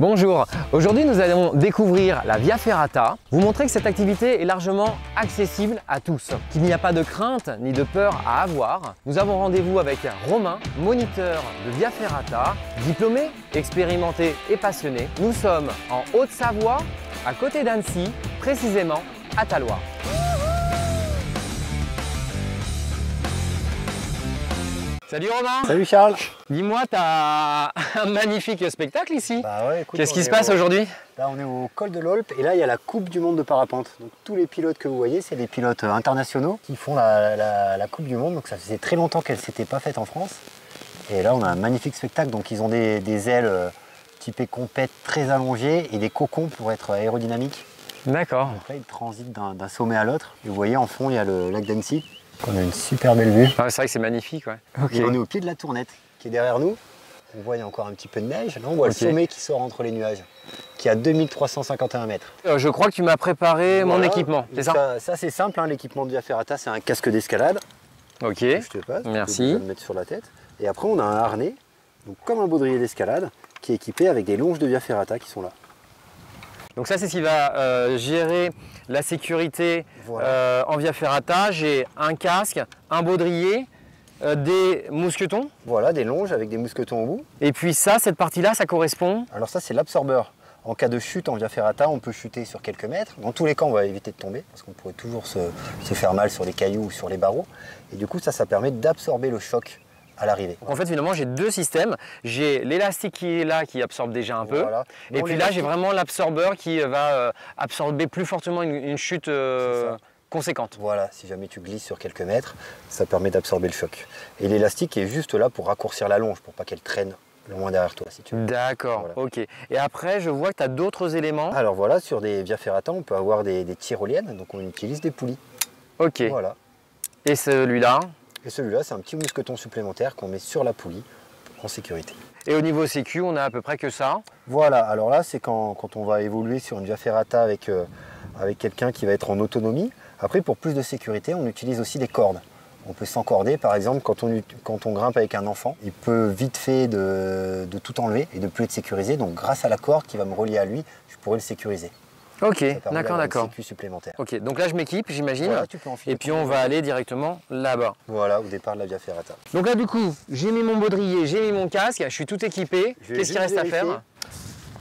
Bonjour, aujourd'hui nous allons découvrir la Via Ferrata, vous montrer que cette activité est largement accessible à tous, qu'il n'y a pas de crainte ni de peur à avoir. Nous avons rendez-vous avec Romain, moniteur de Via Ferrata, diplômé, expérimenté et passionné. Nous sommes en Haute-Savoie, à côté d'Annecy, précisément à Talloires. Salut Romain! Salut Charles! Dis-moi, tu as un magnifique spectacle ici. Bah ouais, qu'est-ce qui se passe aujourd'hui? Là on est au col de l'Olpe et là il y a la Coupe du Monde de parapente. Donc tous les pilotes que vous voyez, c'est des pilotes internationaux qui font la Coupe du Monde. Donc ça faisait très longtemps qu'elle ne s'était pas faite en France. Et là on a un magnifique spectacle. Donc ils ont des ailes typées compète très allongées et des cocons pour être aérodynamiques. D'accord. Donc là ils transitent d'un sommet à l'autre. Et vous voyez en fond il y a le lac d'Annecy. On a une super belle vue. Ah, c'est vrai que c'est magnifique. Ouais. Okay. Et on est au pied de la Tournette qui est derrière nous. On voit il y a encore un petit peu de neige. Là on voit le sommet qui sort entre les nuages, qui est à 2351 mètres. Je crois que tu m'as préparé mon équipement, c'est ça? Ça c'est simple, hein, l'équipement de Via Ferrata, c'est un casque d'escalade. Ok, je te passe, merci. Tu peux le mettre sur la tête. Et après on a un harnais, donc comme un baudrier d'escalade, qui est équipé avec des longes de Via Ferrata qui sont là. Donc ça c'est ce qui va gérer la sécurité en Via Ferrata. J'ai un casque, un baudrier, des mousquetons. Voilà, des longes avec des mousquetons au bout. Et puis ça, cette partie-là, ça correspond? Alors ça c'est l'absorbeur. En cas de chute en Via Ferrata, on peut chuter sur quelques mètres. Dans tous les cas, on va éviter de tomber parce qu'on pourrait toujours se faire mal sur les cailloux ou sur les barreaux. Et du coup, ça permet d'absorber le choc à l'arrivée. En fait, finalement, j'ai deux systèmes. J'ai l'élastique qui est là, qui absorbe déjà un peu. Voilà. Et puis là, j'ai vraiment l'absorbeur qui va absorber plus fortement une chute conséquente. Voilà, si jamais tu glisses sur quelques mètres, ça permet d'absorber le choc. Et l'élastique est juste là pour raccourcir la longe, pour pas qu'elle traîne loin derrière toi, si tu veux. D'accord, voilà. Ok. Et après, je vois que tu as d'autres éléments. Alors voilà, sur des Via Ferrata, on peut avoir des tyroliennes, donc on utilise des poulies. Ok. Voilà. Et celui-là? Et celui-là, c'est un petit mousqueton supplémentaire qu'on met sur la poulie en sécurité. Et au niveau sécu, on a à peu près que ça? Voilà, alors là, c'est quand on va évoluer sur une Via Ferrata avec quelqu'un qui va être en autonomie. Après, pour plus de sécurité, on utilise aussi des cordes. On peut s'encorder, par exemple, quand on grimpe avec un enfant, il peut vite fait de tout enlever et de plus être sécurisé. Donc grâce à la corde qui va me relier à lui, je pourrai le sécuriser. Ok, d'accord. Sécu supplémentaire. Ok, donc là je m'équipe, j'imagine. Voilà, et puis on va aller directement là-bas. Voilà, au départ de la Via Ferrata. Donc là du coup, j'ai mis mon baudrier, j'ai mis mon casque, je suis tout équipé. Qu'est-ce qu'il reste à faire?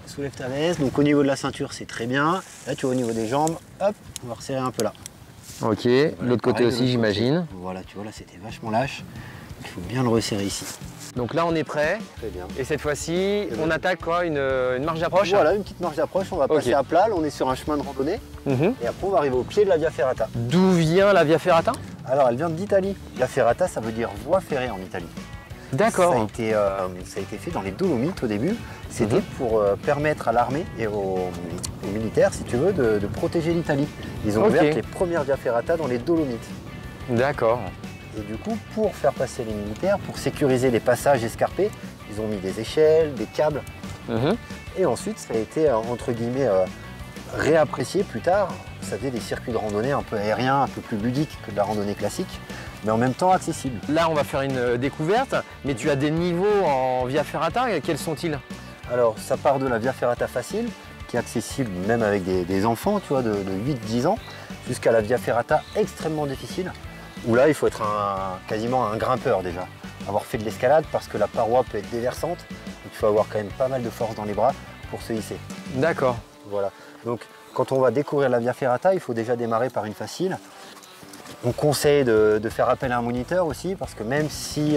Soulève ta veste, donc au niveau de la ceinture c'est très bien. Là tu vois au niveau des jambes, hop, on va resserrer un peu là. Ok, voilà, l'autre côté aussi j'imagine. Voilà, tu vois là c'était vachement lâche. Il faut bien le resserrer ici. Donc là on est prêt. Très bien. Et cette fois-ci, on attaque quoi? Une marche d'approche? Voilà, une petite marche d'approche, on va passer à plat, là, on est sur un chemin de randonnée. Et après on va arriver au pied de la Via Ferrata. D'où vient la Via Ferrata? Alors elle vient d'Italie. Via Ferrata ça veut dire voie ferrée en Italie. D'accord. Ça a été fait dans les Dolomites au début. C'était pour permettre à l'armée et aux militaires, si tu veux, de protéger l'Italie. Ils ont ouvert les premières Via Ferrata dans les Dolomites. D'accord. Et du coup, pour faire passer les militaires, pour sécuriser les passages escarpés, ils ont mis des échelles, des câbles. Et ensuite, ça a été, entre guillemets, réapprécié plus tard. Ça faisait des circuits de randonnée un peu aériens, un peu plus ludiques que de la randonnée classique, mais en même temps accessible. Là, on va faire une découverte, mais tu as des niveaux en Via Ferrata, quels sont-ils? Alors, ça part de la Via Ferrata facile, qui est accessible même avec des enfants, tu vois, de 8-10 ans, jusqu'à la Via Ferrata extrêmement difficile, où là, il faut être quasiment un grimpeur déjà. Avoir fait de l'escalade parce que la paroi peut être déversante, donc il faut avoir quand même pas mal de force dans les bras pour se hisser. D'accord. Voilà. Donc, quand on va découvrir la Via Ferrata, il faut déjà démarrer par une facile. On conseille de faire appel à un moniteur aussi, parce que même si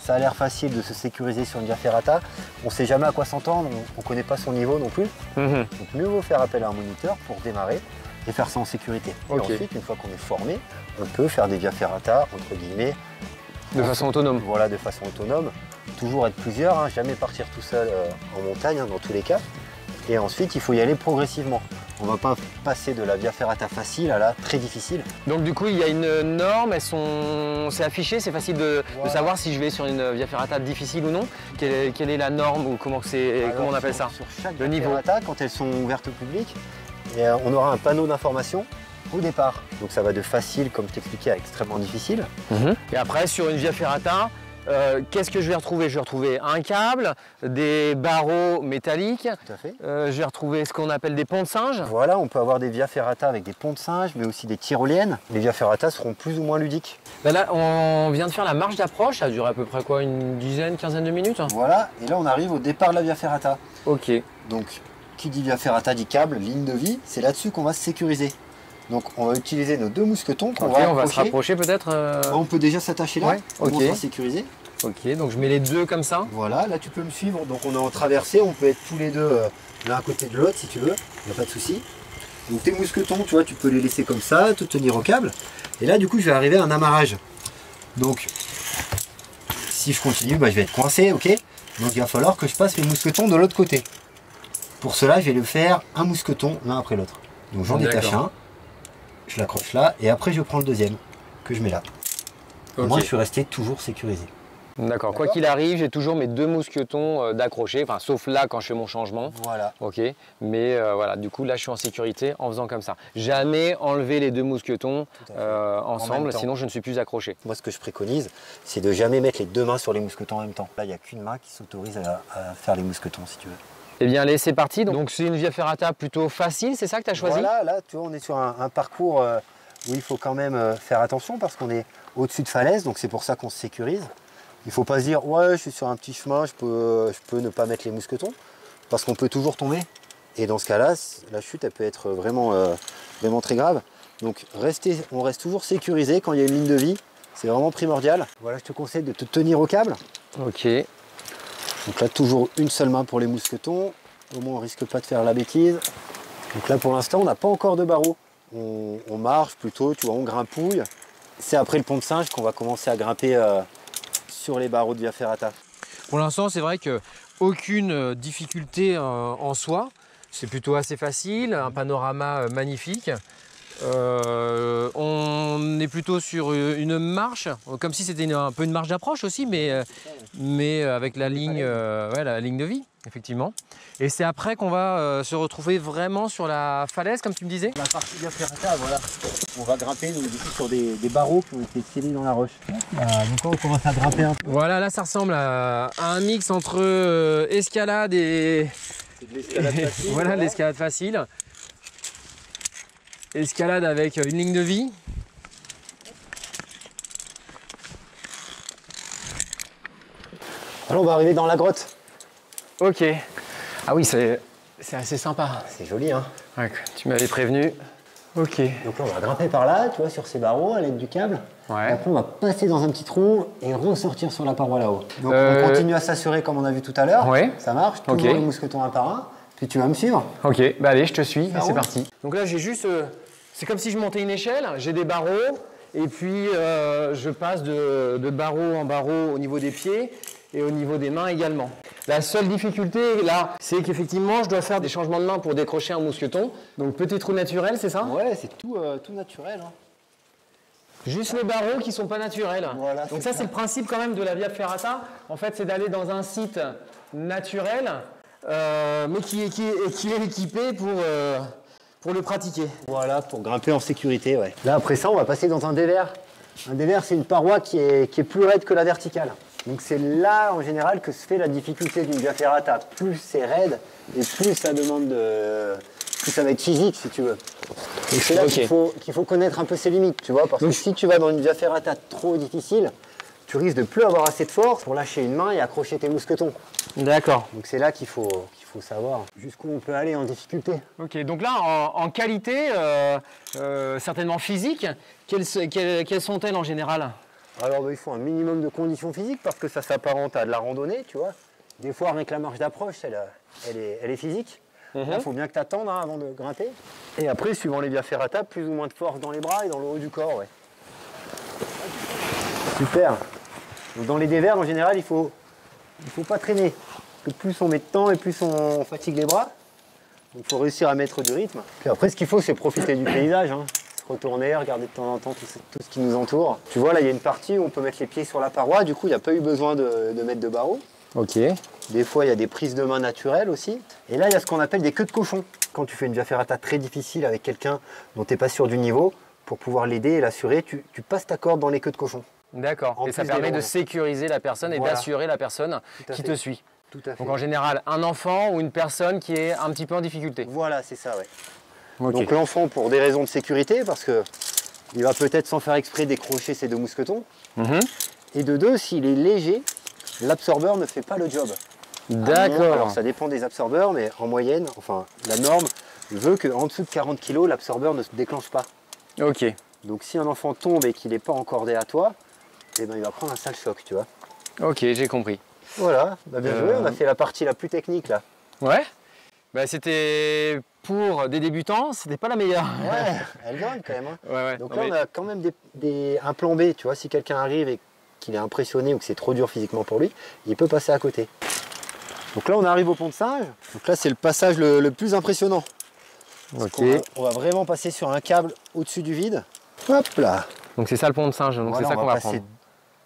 ça a l'air facile de se sécuriser sur une Via Ferrata, on ne sait jamais à quoi s'entendre, on ne connaît pas son niveau non plus. Donc mieux vaut faire appel à un moniteur pour démarrer et faire ça en sécurité. Et ensuite, une fois qu'on est formé, on peut faire des Via Ferrata, entre guillemets, de façon autonome. Voilà, de façon autonome. Toujours être plusieurs, hein, jamais partir tout seul en montagne, hein, dans tous les cas. Et ensuite, il faut y aller progressivement. On ne va pas passer de la Via Ferrata facile à la très difficile. Donc du coup, il y a une norme, c'est affiché, c'est facile de savoir si je vais sur une Via Ferrata difficile ou non. Quelle est la norme ou comment on appelle ça? Sur chaque Via Ferrata, quand elles sont ouvertes au public, on aura un panneau d'information au départ. Donc ça va de facile, comme je t'expliquais, à extrêmement difficile. Et après, sur une Via Ferrata, Qu'est-ce que je vais retrouver? Je vais retrouver un câble, des barreaux métalliques. Tout à fait. Je vais retrouver ce qu'on appelle des ponts de singe. Voilà, on peut avoir des via ferrata avec des ponts de singe, mais aussi des tyroliennes. Les via ferrata seront plus ou moins ludiques. Ben là, on vient de faire la marche d'approche. Ça dure à peu près quoi, une dizaine, quinzaine de minutes? Voilà, et là on arrive au départ de la via ferrata. Ok. Donc, qui dit via ferrata dit câble, ligne de vie, c'est là-dessus qu'on va se sécuriser. Donc on va utiliser nos 2 mousquetons qu'on Ok, on va se rapprocher peut-être. On peut déjà s'attacher là, Ouais, ok. on sera sécurisé. Ok, donc je mets les deux comme ça. Voilà, là tu peux me suivre, donc on est en traversée, on peut être tous les deux l'un à côté de l'autre si tu veux, il n'y a pas de souci. Donc tes mousquetons, tu vois, tu peux les laisser comme ça, te tenir au câble. Et là du coup je vais arriver à un amarrage. Donc si je continue, bah, je vais être coincé, ok. Donc il va falloir que je passe mes mousquetons de l'autre côté. Pour cela je vais le faire un mousqueton l'un après l'autre. Donc j'en détache un. Je l'accroche là et après je prends le deuxième que je mets là. Okay. Moi je suis resté toujours sécurisé. D'accord. Quoi qu'il arrive, j'ai toujours mes 2 mousquetons d'accrocher, enfin sauf là quand je fais mon changement. Voilà. Ok. Mais voilà, du coup là je suis en sécurité en faisant comme ça. Jamais enlever les 2 mousquetons ensemble, sinon je ne suis plus accroché. Moi ce que je préconise, c'est de jamais mettre les 2 mains sur les mousquetons en même temps. Là il n'y a qu'une main qui s'autorise à faire les mousquetons si tu veux. Eh bien allez, c'est parti. Donc c'est une via ferrata plutôt facile, c'est ça que tu as choisi? Voilà, là tu vois on est sur un parcours où il faut quand même faire attention parce qu'on est au-dessus de falaise, donc c'est pour ça qu'on se sécurise. Il ne faut pas se dire ouais je suis sur un petit chemin, je peux ne pas mettre les mousquetons, parce qu'on peut toujours tomber. Et dans ce cas-là, la chute elle peut être vraiment très grave. Donc on reste toujours sécurisé quand il y a une ligne de vie, c'est vraiment primordial. Voilà, je te conseille de te tenir au câble. Ok. Donc là toujours une seule main pour les mousquetons, au moins on risque pas de faire la bêtise. Donc là pour l'instant on n'a pas encore de barreaux. On marche plutôt, tu vois, on grimpouille. C'est après le pont de singe qu'on va commencer à grimper sur les barreaux de via ferrata. Pour l'instant, c'est vrai que aucune difficulté en soi. C'est plutôt assez facile, un panorama magnifique. On est plutôt sur une marche, comme si c'était un peu une marche d'approche aussi, mais avec la ligne de vie, effectivement. Et c'est après qu'on va se retrouver vraiment sur la falaise, comme tu me disais? La partie via ferrata, voilà. On va grimper donc, du coup, sur des barreaux qui ont été scellés dans la roche. Donc là, on commence à grimper un peu. Voilà, là ça ressemble à un mix entre escalade et... facile, voilà, l'escalade facile. Escalade avec une ligne de vie. Alors on va arriver dans la grotte. Ok. Ah oui, c'est assez sympa. C'est joli, hein. Ouais, tu m'avais prévenu. Ok. Donc là, on va grimper par là, tu vois, sur ces barreaux à l'aide du câble. Ouais. Et après, on va passer dans un petit trou et ressortir sur la paroi là-haut. Donc on continue à s'assurer comme on a vu tout à l'heure. Ouais. Ça marche, toujours les mousquetons un par un. Puis tu vas me suivre. Ok, bah allez, je te suis, c'est roule. parti. Donc là, j'ai juste... c'est comme si je montais une échelle, j'ai des barreaux, et puis je passe de barreau en barreau au niveau des pieds et au niveau des mains également. La seule difficulté là, c'est qu'effectivement, je dois faire des changements de main pour décrocher un mousqueton. Donc petit trou naturel, c'est ça? Ouais, c'est tout naturel. Hein. Juste les barreaux qui ne sont pas naturels. Voilà, donc ça, c'est le principe quand même de la via ferrata. En fait, c'est d'aller dans un site naturel, mais qui est équipé pour le pratiquer. Voilà, pour grimper en sécurité, ouais. Là, après ça, on va passer dans un dévers. Un dévers, c'est une paroi qui est plus raide que la verticale. Donc c'est là, en général, que se fait la difficulté d'une via ferrata. Plus c'est raide, et plus ça demande plus ça va être physique, si tu veux. Donc c'est là qu'il faut connaître un peu ses limites, tu vois. Parce que si tu vas dans une via ferrata trop difficile, tu risques de plus avoir assez de force pour lâcher une main et accrocher tes mousquetons. D'accord. Donc c'est là qu'il faut savoir jusqu'où on peut aller en difficulté. Ok, donc là, en qualité, certainement physique, quelles sont-elles en général? Alors il faut un minimum de conditions physiques parce que ça s'apparente à de la randonnée, tu vois. Des fois, avec la marche d'approche, elle est physique. Là, il faut bien que tu attendes avant de grimper. Et après, suivant les via ferrata, plus ou moins de force dans les bras et dans le haut du corps. Ouais. Super. Donc, dans les dévers, en général, il faut pas traîner. Parce que plus on met de temps et plus on fatigue les bras. Donc il faut réussir à mettre du rythme. Puis après, ce qu'il faut, c'est profiter du paysage. Hein. Se retourner, regarder de temps en temps tout ce qui nous entoure. Tu vois, là, il y a une partie où on peut mettre les pieds sur la paroi. Du coup, il n'y a pas eu besoin de mettre de barreaux. Ok. Des fois, il y a des prises de main naturelles aussi. Et là, il y a ce qu'on appelle des queues de cochon. Quand tu fais une via ferrata très difficile avec quelqu'un dont tu n'es pas sûr du niveau, pour pouvoir l'aider et l'assurer, tu passes ta corde dans les queues de cochon. D'accord. En Et ça plus permet des de longes. sécuriser la personne et Voilà. d'assurer la personne Tout à qui fait. te suit. Tout à fait. Donc en général, un enfant ou une personne qui est un petit peu en difficulté. Voilà, c'est ça, ouais. Ok. Donc l'enfant, pour des raisons de sécurité, parce que il va peut-être sans faire exprès décrocher ses 2 mousquetons. Mhm. Et de 2, s'il est léger, l'absorbeur ne fait pas le job. D'accord. Alors ça dépend des absorbeurs, mais en moyenne, enfin la norme veut qu'en dessous de 40 kg, l'absorbeur ne se déclenche pas. Ok. Donc si un enfant tombe et qu'il n'est pas encordé à toi, eh ben, il va prendre un sale choc, tu vois. Ok, j'ai compris. Voilà, bah, bien joué, on a fait la partie la plus technique là. Ouais. Bah, c'était pour des débutants, c'était pas la meilleure. Ouais, elle gagne quand même. Hein. Ouais. Donc Non, là, mais- on a quand même un plan B, tu vois, si quelqu'un arrive et qu'il est impressionné ou que c'est trop dur physiquement pour lui, il peut passer à côté. Donc là, on arrive au pont de singe. Donc là, c'est le passage le plus impressionnant. Parce Ok. qu'on va vraiment passer sur un câble au-dessus du vide. Hop là. Donc c'est ça le pont de singe, donc Voilà, c'est ça on qu'on va passer prendre.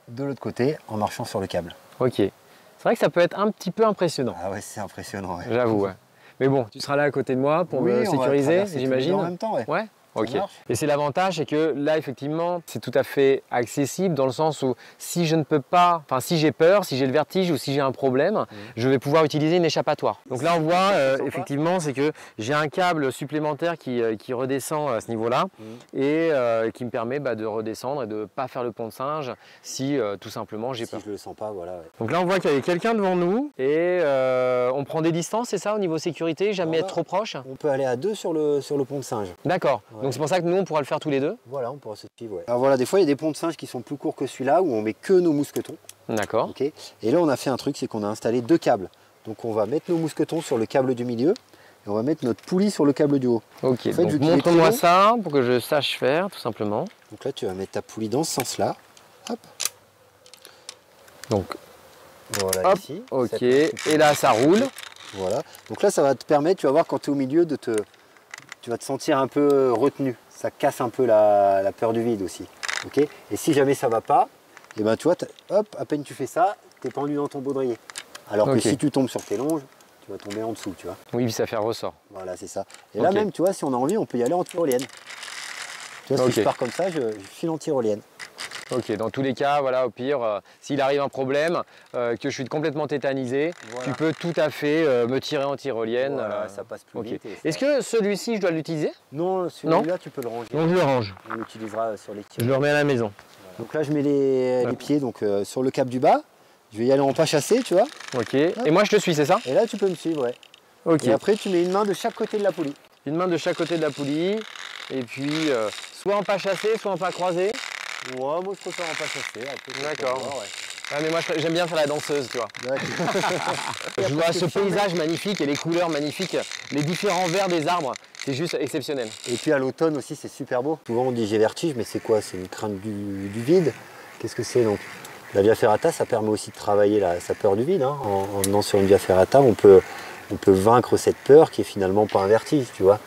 de l'autre côté en marchant sur le câble. Ok. C'est vrai que ça peut être un petit peu impressionnant, Ah ouais, c'est impressionnant. Ouais. j'avoue. Ouais. Mais bon, tu seras là à côté de moi pour Oui, me on va sécuriser, traverser tous les deux j'imagine. en même temps, ouais. Ouais. Ok. marche. Et c'est l'avantage, c'est que là, effectivement, c'est tout à fait accessible dans le sens où si je ne peux pas, enfin si j'ai peur, si j'ai le vertige ou si j'ai un problème, je vais pouvoir utiliser une échappatoire. Donc là, on voit effectivement, c'est que j'ai un câble supplémentaire qui redescend à ce niveau-là et qui me permet de redescendre et de ne pas faire le pont de singe si tout simplement j'ai Si peur. je le sens pas, voilà. Ouais. Donc là, on voit qu'il y a quelqu'un devant nous et on prend des distances, c'est ça, au niveau sécurité, jamais Voilà. être trop proche. On peut aller à 2 sur le pont de singe. D'accord. Ouais. Donc c'est pour ça que nous, on pourra le faire tous les deux. Voilà, on pourra se suivre. Ouais. Alors voilà, des fois il y a des ponts de singe qui sont plus courts que celui-là où on met que nos mousquetons. D'accord. Okay, et là on a fait un truc, c'est qu'on a installé 2 câbles. Donc on va mettre nos mousquetons sur le câble du milieu et on va mettre notre poulie sur le câble du haut. Ok, En fait, donc vu qu'il est montre-moi très long- ça pour que je sache faire, tout simplement. Donc là tu vas mettre ta poulie dans ce sens-là. Hop, Donc, voilà hop, ici. ok. Cette partie- Et là, ça roule. Voilà. Donc là ça va te permettre, tu vas voir quand tu es au milieu, tu vas te sentir un peu retenu. Ça casse un peu la peur du vide aussi. Okay, et si jamais ça va pas, et ben tu vois, hop, à peine tu fais ça, tu es pendu dans ton baudrier. Alors Ok. que si tu tombes sur tes longes, tu vas tomber en dessous, tu vois. Oui, puis ça fait ressort. Voilà, c'est ça. Et là Ok. même, tu vois, si on a envie, on peut y aller en tyrolienne. Tu vois, Ok. si je pars comme ça, je file en tyrolienne. Ok, dans tous les cas, voilà, au pire, s'il arrive un problème, que je suis complètement tétanisé, Voilà. tu peux tout à fait me tirer en tyrolienne. Voilà, ça passe plus ok. vite. et ça- Est-ce que celui-ci, je dois l'utiliser? Non, celui-là, tu peux le ranger. Donc je le range. On l'utilisera sur les Je tirs. le remets à la maison. Donc là, je mets les pieds donc, sur le cap du bas. Je vais y aller en pas chassé, tu vois. Ok. Et moi, je te suis, c'est ça? Et là, tu peux me suivre, ouais. Ok. Et après, tu mets une main de chaque côté de la poulie. Une main de chaque côté de la poulie. Et puis, soit en pas chassé, soit en pas croisé. Ouais, moi, je préfère en pas chassé. Après, c'est D'accord. pour moi, ouais. Ah, mais moi, j'aime bien faire la danseuse, tu vois. D'accord. Je vois ce paysage magnifique et les couleurs magnifiques, les différents verts des arbres, c'est juste exceptionnel. Et puis à l'automne aussi, c'est super beau. Souvent, on dit j'ai vertige, mais c'est quoi? C'est une crainte du vide. Qu'est-ce que c'est donc? La via ferrata, ça permet aussi de travailler sa peur du vide. Hein. En venant sur une via ferrata, on peut vaincre cette peur qui est finalement pas un vertige, tu vois.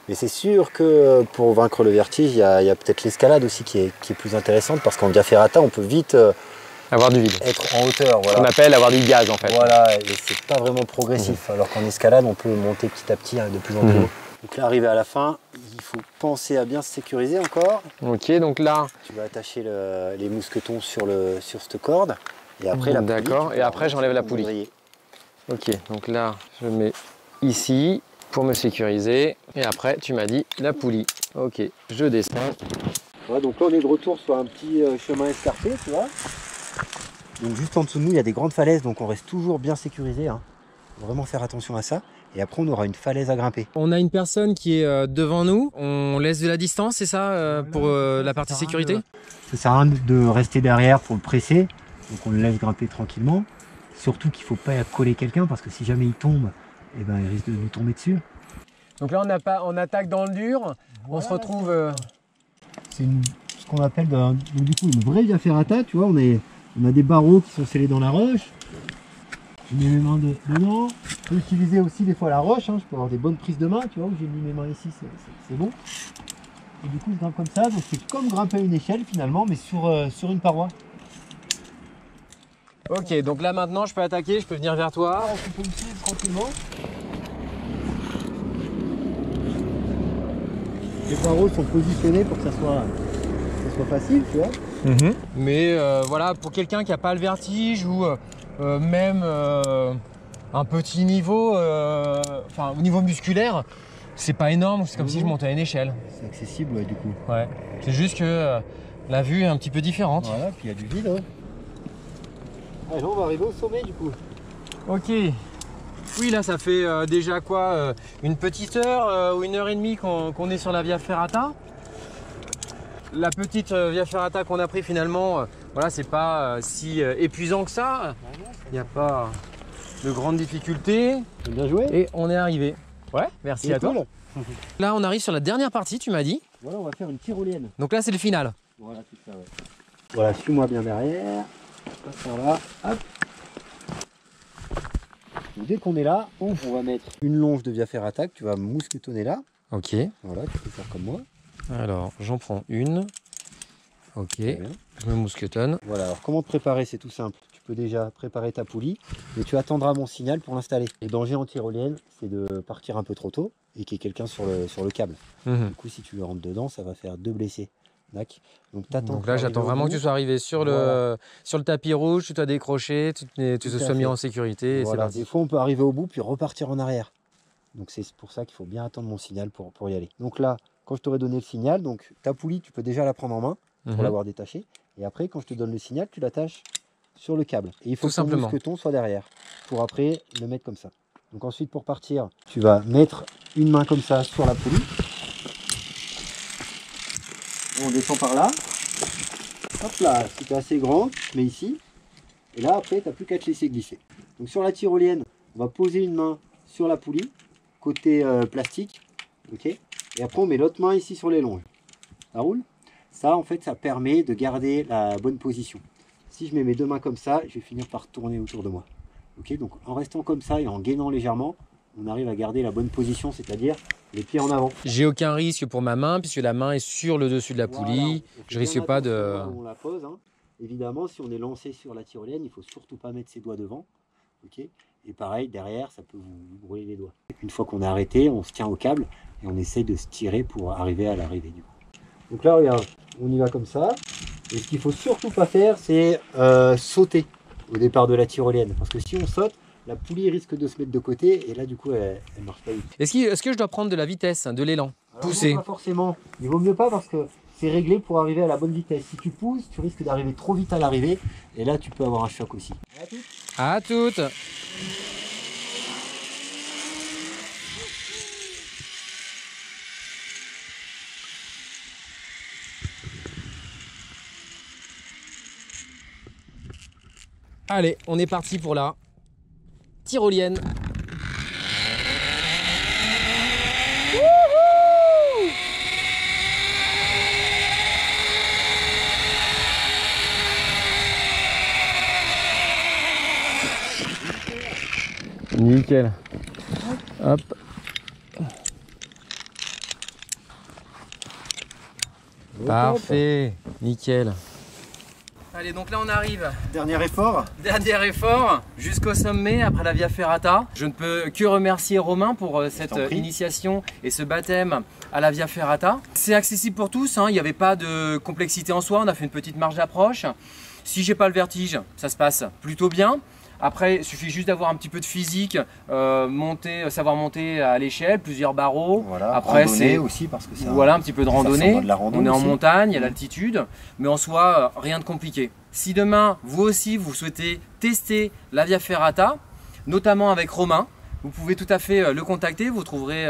Mais c'est sûr que pour vaincre le vertige, il y a peut-être l'escalade aussi qui est plus intéressante parce qu'en via ferrata, on peut vite Avoir du vide. être en hauteur. Voilà. On appelle avoir du gaz en fait. Voilà, et c'est pas vraiment progressif. Alors qu'en escalade, on peut monter petit à petit de plus en plus haut. Donc là, arrivé à la fin, il faut penser à bien se sécuriser encore. Ok, donc là, Tu vas attacher les mousquetons sur cette corde. Et après, la poulie, d'accord. tu Et peux après, remettre j'enlève sur la ton poulie. baudrier. ok, donc là, je mets ici pour me sécuriser. Et après, tu m'as dit la poulie. Ok, je descends. Ouais, donc là, on est de retour sur un petit chemin escarpé, tu vois. Donc juste en dessous de nous, il y a des grandes falaises, donc on reste toujours bien sécurisé. Hein. Faut vraiment faire attention à ça. Et après, on aura une falaise à grimper. On a une personne qui est devant nous. On laisse de la distance, c'est ça, pour la partie sécurité? Ça sert à rien de rester derrière pour le presser. Donc on le laisse grimper tranquillement. Surtout qu'il ne faut pas coller quelqu'un parce que si jamais il tombe, eh ben, il risque de nous tomber dessus. Donc là, on attaque dans le dur. On se retrouve... C'est ce qu'on appelle du coup une vraie via ferrata. Tu vois, on a des barreaux qui sont scellés dans la roche. Je mets mes mains dedans. Je peux utiliser aussi des fois la roche. Hein. Je peux avoir des bonnes prises de main. Tu vois, où j'ai mis mes mains ici, c'est bon. Et du coup, je grimpe comme ça. Donc c'est comme grimper une échelle finalement, mais sur une paroi. Ok, donc là maintenant, je peux attaquer, je peux venir vers toi. Tu peux me suivre tranquillement. Les barreaux sont positionnés pour que ça soit facile, tu vois. Mais voilà, pour quelqu'un qui n'a pas le vertige ou même un petit niveau, au niveau musculaire, c'est pas énorme, c'est comme si je montais à une échelle. C'est accessible, ouais, du coup. Ouais, c'est juste que la vue est un petit peu différente. Voilà, puis il y a du vide. Hein. Allez, on va arriver au sommet du coup. Ok. Oui, là, ça fait déjà quoi, une petite heure ou 1h30 qu'on est sur la Via Ferrata. La petite Via Ferrata qu'on a pris finalement, voilà, c'est pas si épuisant que ça. Il n'y a pas de grandes difficultés. Bien joué. Et on est arrivé. Ouais, merci à toi. Là, on arrive sur la dernière partie, tu m'as dit. Voilà, on va faire une tyrolienne. Donc là, c'est le final. Voilà, tout ça, ouais. Voilà, suis-moi bien derrière. On passe par là. Hop. Donc, dès qu'on est là, on va mettre une longe de Via Ferrata que tu vas mousquetonner là. Ok. Voilà, tu peux faire comme moi. Alors, j'en prends une. Ok. Je me mousquetonne. Voilà, alors comment te préparer, c'est tout simple. Tu peux déjà préparer ta poulie, mais tu attendras mon signal pour l'installer. Le danger en tyrolienne, c'est de partir un peu trop tôt et qu'il y ait quelqu'un sur le câble. Du coup, si tu le rentres dedans, ça va faire 2 blessés. Donc là, j'attends vraiment que tu sois arrivé sur le tapis rouge, tu t'as décroché, tu te sois mis en sécurité. Et voilà. Des fois, on peut arriver au bout puis repartir en arrière. Donc c'est pour ça qu'il faut bien attendre mon signal pour y aller. Donc là, quand je t'aurai donné le signal, donc ta poulie, tu peux déjà la prendre en main pour l'avoir détachée. Et après, quand je te donne le signal, tu l'attaches sur le câble. Et il faut que ton mousqueton soit derrière pour après le mettre comme ça. Donc ensuite, pour partir, tu vas mettre une main comme ça sur la poulie. On descend par là. Hop là, si tu es assez grand, tu mets ici. Et là, après, tu n'as plus qu'à te laisser glisser. Donc sur la tyrolienne, on va poser une main sur la poulie, côté plastique. Ok. Et après, on met l'autre main ici sur les longes. Ça roule? Ça, en fait, ça permet de garder la bonne position. Si je mets mes deux mains comme ça, je vais finir par tourner autour de moi. Ok. Donc en restant comme ça et en gainant légèrement, on arrive à garder la bonne position, c'est-à-dire les pieds en avant. J'ai aucun risque pour ma main puisque la main est sur le dessus de la poulie. Voilà, je risque pas de... On la pose. Hein. Évidemment, si on est lancé sur la tyrolienne, il ne faut surtout pas mettre ses doigts devant. Okay. Et pareil, derrière, ça peut vous brûler les doigts. Une fois qu'on est arrêté, on se tient au câble et on essaie de se tirer pour arriver à l'arrivée du coup. Donc là, regarde, on y va comme ça. Et ce qu'il ne faut surtout pas faire, c'est sauter au départ de la tyrolienne. Parce que si on saute, la poulie risque de se mettre de côté et là du coup elle marche pas vite. Est-ce que je dois prendre de la vitesse, de l'élan, pousser? Non, pas forcément. Il vaut mieux pas parce que c'est réglé pour arriver à la bonne vitesse. Si tu pousses, tu risques d'arriver trop vite à l'arrivée et là tu peux avoir un choc aussi. À toutes. Allez, on est parti pour la tyrolienne. Nickel. Hop. Parfait. Nickel. Allez, donc là on arrive. Dernier effort. Dernier effort jusqu'au sommet après la Via Ferrata. Je ne peux que remercier Romain pour cette initiation et ce baptême à la Via Ferrata. C'est accessible pour tous, hein. Il n'y avait pas de complexité en soi, on a fait une petite marge d'approche. Si j'ai pas le vertige, ça se passe plutôt bien. Après, il suffit juste d'avoir un petit peu de physique, savoir monter à l'échelle, plusieurs barreaux. Voilà, après, c'est aussi parce que voilà un petit peu de randonnée. On est en aussi. montagne, à l'altitude, mais en soi, rien de compliqué. Si demain, vous aussi, vous souhaitez tester la Via Ferrata, notamment avec Romain, vous pouvez tout à fait le contacter. Vous trouverez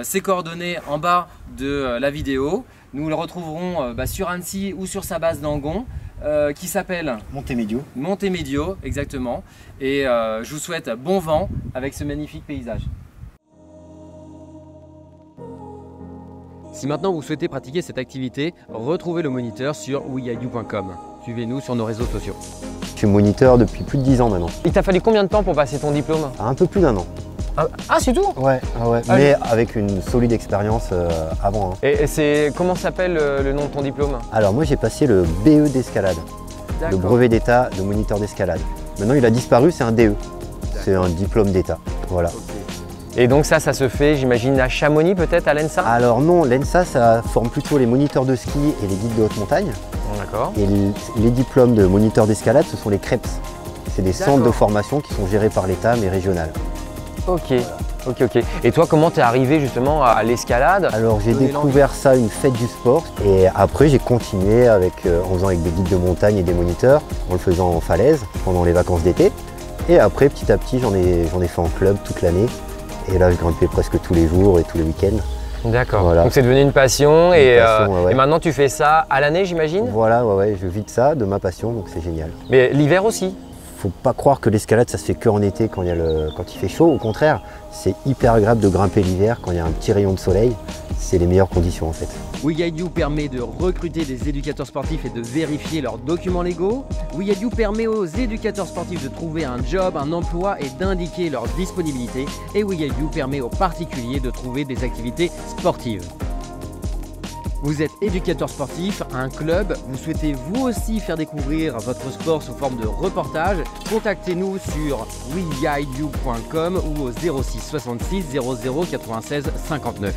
ses coordonnées en bas de la vidéo. Nous le retrouverons sur Annecy ou sur sa base d'Angon. Qui s'appelle Montemedio. Montemedio, exactement. Et je vous souhaite bon vent avec ce magnifique paysage. Si maintenant vous souhaitez pratiquer cette activité, retrouvez le moniteur sur weguideyou.com. Suivez-nous sur nos réseaux sociaux. Je suis moniteur depuis plus de 10 ans maintenant. Il t'a fallu combien de temps pour passer ton diplôme? Un peu plus d'1 an. Ah, c'est tout? Ouais, mais avec une solide expérience avant. Hein. Et comment s'appelle le nom de ton diplôme? Alors moi j'ai passé le BE d'escalade, le brevet d'état de moniteur d'escalade. Maintenant il a disparu, c'est un DE, c'est un diplôme d'état. Voilà. Et donc ça se fait, j'imagine, à Chamonix peut-être, à l'ENSA? Alors non, l'ENSA, ça forme plutôt les moniteurs de ski et les guides de haute montagne. D'accord. Et les diplômes de moniteurs d'escalade, ce sont les CREPS. C'est des centres de formation qui sont gérés par l'État, mais régional. Ok, ok. Et toi, comment t'es arrivé justement à l'escalade? Alors j'ai découvert ça une fête du sport et après j'ai continué en faisant avec des guides de montagne et des moniteurs, en le faisant en falaise pendant les vacances d'été. Et après petit à petit j'en ai fait en club toute l'année. Et là je grimpais presque tous les jours et tous les week-ends. D'accord, voilà. Donc c'est devenu une passion, et maintenant tu fais ça à l'année, j'imagine? Voilà, ouais, je vis de ça, de ma passion, donc c'est génial. Mais l'hiver aussi? Faut pas croire que l'escalade ça se fait que en été quand il fait chaud, au contraire, c'est hyper agréable de grimper l'hiver quand il y a un petit rayon de soleil, c'est les meilleures conditions en fait. WeGuideYou permet de recruter des éducateurs sportifs et de vérifier leurs documents légaux. WeGuideYou permet aux éducateurs sportifs de trouver un job, un emploi et d'indiquer leur disponibilité. Et WeGuideYou permet aux particuliers de trouver des activités sportives. Vous êtes éducateur sportif, un club, vous souhaitez vous aussi faire découvrir votre sport sous forme de reportage, contactez-nous sur weguideyou.com ou au 06 66 00 96 59.